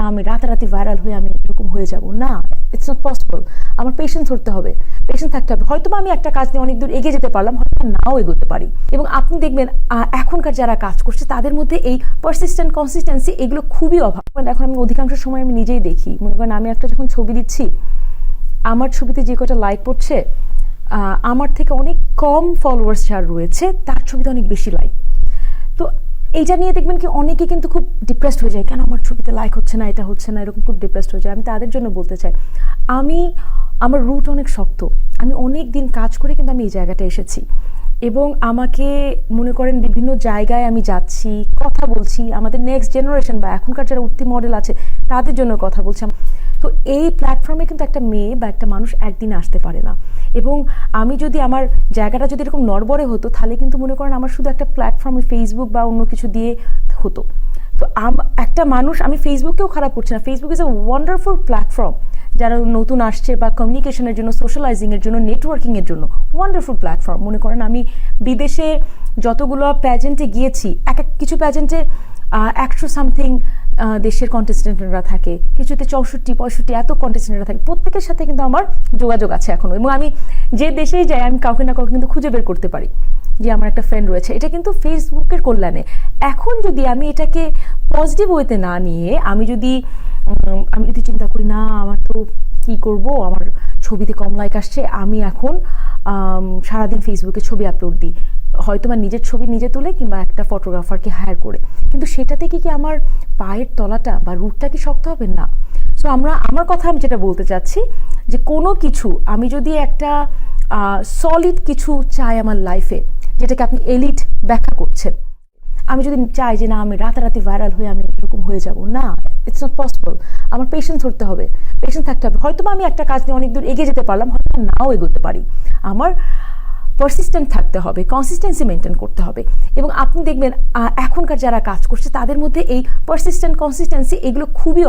আমি রাতারাতি ভাইরাল হয়ে আমি এরকম হয়ে যাব, না, ইটস নট পসিবল। আমার পেশেন্স ধরতে হবে, পেশেন্স থাকতে হবে। হয়তো আমি একটা কাজ নিয়ে অনেক দূর এগিয়ে যেতে পারলাম, হয়তো নাও এগোতে পারি। এবং আপনি দেখবেন এখনকার যারা কাজ করছে তাদের মধ্যে এই পারসিস্টেন্ট কনসিস্টেন্সি এগুলো খুবই অভাব। এখন আমি অধিকাংশ সময় আমি নিজেই দেখি, মনে করেন আমি একটা যখন ছবি দিচ্ছি, আমার ছবিতে যে কটা লাইক পড়ছে, আমার থেকে অনেক কম ফলোয়ার্স যার রয়েছে তার ছবিতে অনেক বেশি লাইক। তো এইটা নিয়ে দেখবেন কি অনেকে কিন্তু খুব ডিপ্রেসড হয়ে যায়, কেন আমার ছবিতে লাইক হচ্ছে না, এটা হচ্ছে না, এরকম খুব ডিপ্রেসড হয়ে যায়। আমি তাদের জন্য বলতে চাই, আমার রুট অনেক শক্ত, আমি অনেক দিন কাজ করে কিন্তু আমি এই জায়গাটা এসেছি। এবং আমাকে মনে করেন বিভিন্ন জায়গায় আমি যাচ্ছি, কথা বলছি, আমাদের নেক্সট জেনারেশন বা এখনকার যারা উঠতি মডেল আছে তাদের জন্য কথা বলছি। তো এই প্ল্যাটফর্মে কিন্তু একটা মেয়ে বা একটা মানুষ একদিনে আসতে পারে না। এবং আমি যদি আমার জায়গাটা যদি এরকম নড়বড়ে হতো, তাহলে কিন্তু মনে করেন আমার শুধু একটা প্ল্যাটফর্মে ফেসবুক বা অন্য কিছু দিয়ে হতো। তো একটা মানুষ, আমি ফেসবুককেও খারাপ করছি না, Facebook is a wonderful platform যারা নতুন আসছে বা কমিউনিকেশনের জন্য, সোশ্যালাইজিংয়ের জন্য, নেটওয়ার্কিংয়ের জন্য ওয়ান্ডারফুল প্ল্যাটফর্ম। মনে করেন আমি বিদেশে যতগুলো প্যাজেন্টে গিয়েছি, কিছু প্যাজেন্টে 100 সামথিং দেশের কন্টেস্টেন্টরা থাকে, কিছুতে 64-65 এত কন্টেস্টেন্টরা থাকে, প্রত্যেকের সাথে কিন্তু আমার যোগাযোগ আছে এখনো। এবং আমি যে দেশেই যাই আমি কাউকে না কাউকে কিন্তু খুঁজে বের করতে পারি যে আমার একটা ফ্রেন্ড রয়েছে। এটা কিন্তু ফেসবুকের কল্যাণে। এখন যদি আমি এটাকে পজিটিভ ওয়েতে না নিয়ে আমি যদি চিন্তা করি, না আমার তো কি করব, আমার ছবিতে কম লাইক আসছে, আমি এখন সারাদিন ফেসবুকে ছবি আপলোড দিই, হয়তো বা নিজের ছবি নিজে তুলে কিংবা একটা ফটোগ্রাফারকে হায়ার করে, কিন্তু সেটা থেকে কি আমার পায়ের তলাটা বা রুটটা কি শক্ত হবে না? সো আমার কথা আমি যেটা বলতে চাচ্ছি যে কোনো কিছু আমি যদি একটা সলিড কিছু চাই আমার লাইফে, যেটাকে আপনি এলিট ব্যাখ্যা করছেন, আমি যদি চাই যে না আমি রাতারাতি ভাইরাল হয়ে আমি এরকম হয়ে যাব, না, ইটস নট পসিবল। আমার পেশেন্স ধরতে হবে, পেশেন্স থাকতে হবে। হয়তো আমি একটা কাজ নিয়ে অনেক দূর এগিয়ে যেতে পারলাম, হয়তো নাও এগোতে পারি। আমার পারসিস্টেন্ট থাকতে হবে, কনসিস্টেন্সি মেনটেন করতে হবে। এবং আপনি দেখবেন এখনকার যারা কাজ করছে তাদের মধ্যে এই পারসিস্টেন্ট কনসিস্টেন্সি এগুলো খুবই